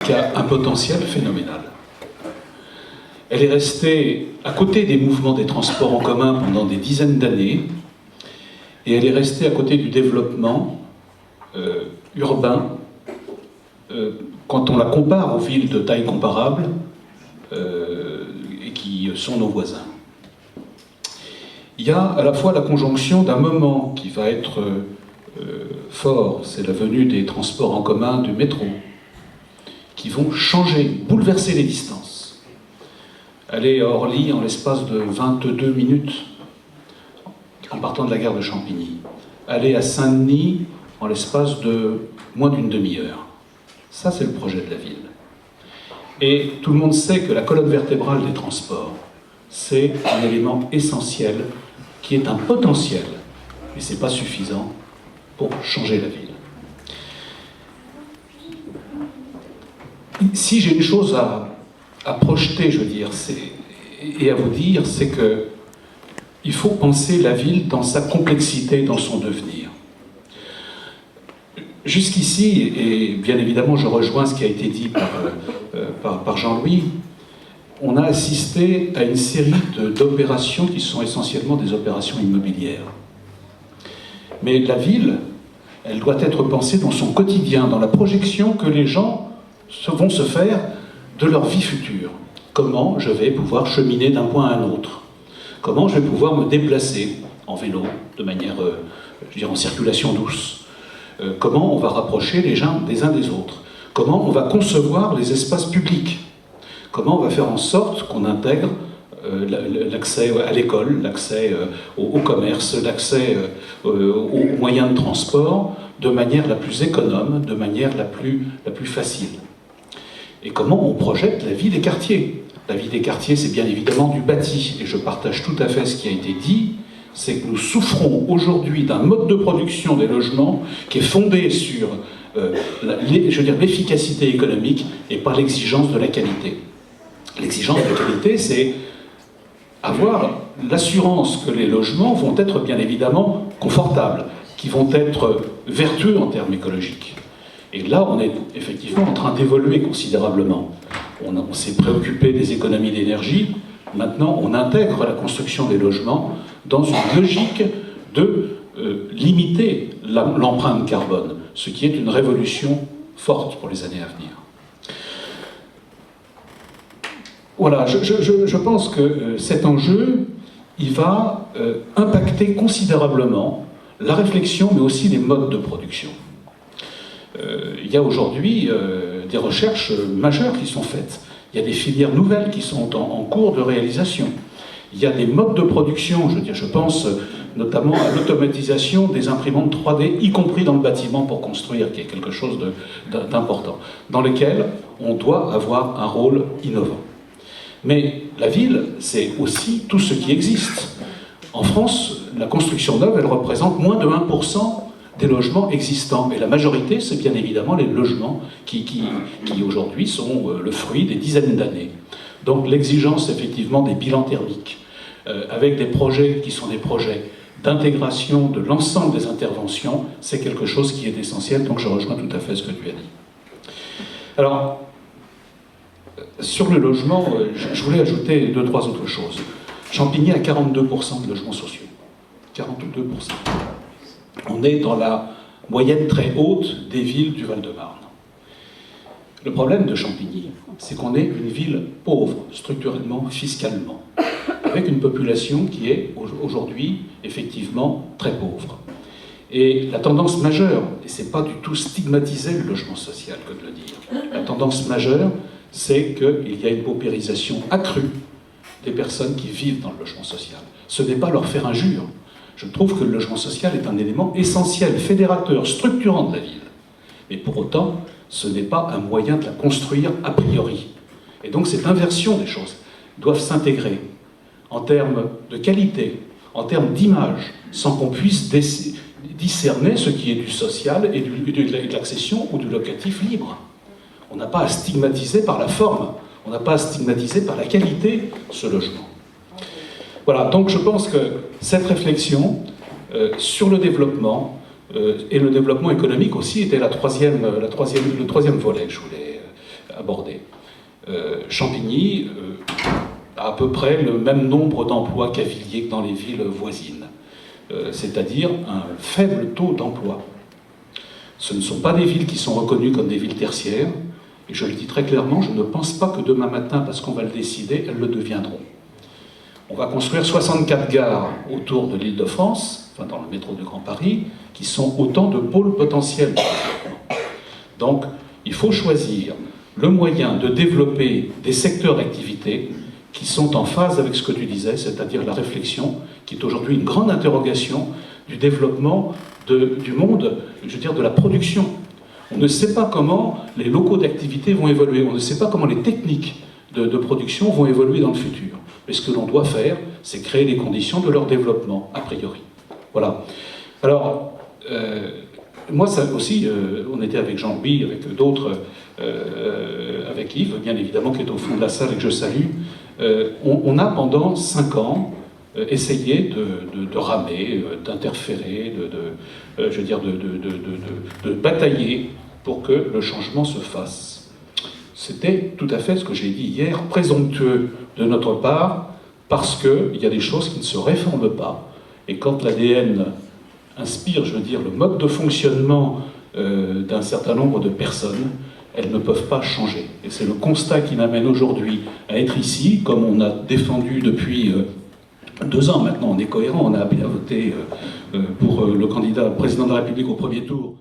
qui a un potentiel phénoménal. Elle est restée à côté des mouvements des transports en commun pendant des dizaines d'années, et elle est restée à côté du développement urbain quand on la compare aux villes de taille comparable et qui sont nos voisins. Il y a à la fois la conjonction d'un moment qui va être fort, c'est la venue des transports en commun du métro, qui vont changer, bouleverser les distances. Aller à Orly en l'espace de 22 minutes, en partant de la gare de Champigny. Aller à Saint-Denis en l'espace de moins d'une demi-heure. Ça, c'est le projet de la ville. Et tout le monde sait que la colonne vertébrale des transports, c'est un élément essentiel qui est un potentiel, mais ce n'est pas suffisant pour changer la ville. Si j'ai une chose à projeter, je veux dire, et à vous dire, c'est que il faut penser la ville dans sa complexité, dans son devenir. Jusqu'ici, et bien évidemment je rejoins ce qui a été dit par Jean-Louis, on a assisté à une série d'opérations qui sont essentiellement des opérations immobilières. Mais la ville, elle doit être pensée dans son quotidien, dans la projection que les gens vont se faire de leur vie future. Comment je vais pouvoir cheminer d'un point à un autre? Comment je vais pouvoir me déplacer en vélo, de manière, je dirais, en circulation douce? Comment on va rapprocher les gens des uns des autres? Comment on va concevoir les espaces publics? Comment on va faire en sorte qu'on intègre l'accès à l'école, l'accès au commerce, l'accès aux moyens de transport de manière la plus économe, de manière la plus facile? Et comment on projette la vie des quartiers? La vie des quartiers, c'est bien évidemment du bâti, et je partage tout à fait ce qui a été dit, c'est que nous souffrons aujourd'hui d'un mode de production des logements qui est fondé sur l'efficacité économique et pas l'exigence de la qualité. L'exigence de la qualité, c'est avoir l'assurance que les logements vont être bien évidemment confortables, qui vont être vertueux en termes écologiques. Et là, on est effectivement en train d'évoluer considérablement. On s'est préoccupé des économies d'énergie. Maintenant, on intègre la construction des logements dans une logique de limiter l'empreinte carbone, ce qui est une révolution forte pour les années à venir. Voilà, je pense que cet enjeu, il va impacter considérablement la réflexion, mais aussi les modes de production. Il y a aujourd'hui des recherches majeures qui sont faites. Il y a des filières nouvelles qui sont en cours de réalisation. Il y a des modes de production, je pense notamment à l'automatisation des imprimantes 3D, y compris dans le bâtiment pour construire, qui est quelque chose d'important, dans lequel on doit avoir un rôle innovant. Mais la ville, c'est aussi tout ce qui existe. En France, la construction neuve, elle représente moins de 1% des logements existants. Et la majorité, c'est bien évidemment les logements qui aujourd'hui sont le fruit des dizaines d'années. Donc l'exigence, effectivement, des bilans thermiques, avec des projets qui sont des projets d'intégration de l'ensemble des interventions, c'est quelque chose qui est essentiel, donc je rejoins tout à fait ce que tu as dit. Alors, sur le logement, je voulais ajouter 2-3 autres choses. Champigny a 42% de logements sociaux. 42%. On est dans la moyenne très haute des villes du Val-de-Marne. Le problème de Champigny, c'est qu'on est une ville pauvre, structurellement, fiscalement, avec une population qui est aujourd'hui, effectivement, très pauvre. Et la tendance majeure, et c'est pas du tout stigmatiser le logement social que de le dire, la tendance majeure, c'est qu'il y a une paupérisation accrue des personnes qui vivent dans le logement social. Ce n'est pas leur faire injure. Je trouve que le logement social est un élément essentiel, fédérateur, structurant de la ville. Mais pour autant, ce n'est pas un moyen de la construire a priori. Et donc cette inversion des choses doivent s'intégrer en termes de qualité, en termes d'image, sans qu'on puisse discerner ce qui est du social et de l'accession ou du locatif libre. On n'a pas à stigmatiser par la forme, on n'a pas à stigmatiser par la qualité ce logement. Voilà, donc je pense que cette réflexion sur le développement et le développement économique aussi était le troisième volet que je voulais abordé. Champigny a à peu près le même nombre d'emplois qu'Avilliers, que dans les villes voisines, c'est-à-dire un faible taux d'emploi. Ce ne sont pas des villes qui sont reconnues comme des villes tertiaires, et je le dis très clairement, je ne pense pas que demain matin, parce qu'on va le décider, elles le deviendront. On va construire 64 gares autour de l'Île-de-France, enfin dans le métro du Grand Paris, qui sont autant de pôles potentiels. Donc, il faut choisir le moyen de développer des secteurs d'activité qui sont en phase avec ce que tu disais, c'est-à-dire la réflexion, qui est aujourd'hui une grande interrogation du développement du monde, je veux dire, de la production. On ne sait pas comment les locaux d'activité vont évoluer, on ne sait pas comment les techniques de production vont évoluer dans le futur. Mais ce que l'on doit faire, c'est créer les conditions de leur développement, a priori. Voilà. Alors, moi ça aussi, on était avec Jean-Louis, avec d'autres, avec Yves, bien évidemment, qui est au fond de la salle et que je salue. On a pendant 5 ans essayé de ramer, d'interférer, je veux dire, de batailler pour que le changement se fasse. C'était tout à fait ce que j'ai dit hier, présomptueux de notre part, parce qu'il y a des choses qui ne se réforment pas. Et quand l'ADN inspire, je veux dire, le mode de fonctionnement d'un certain nombre de personnes, elles ne peuvent pas changer. Et c'est le constat qui m'amène aujourd'hui à être ici, comme on a défendu depuis 2 ans maintenant, on est cohérent, on a bien voté pour le candidat président de la République au premier tour.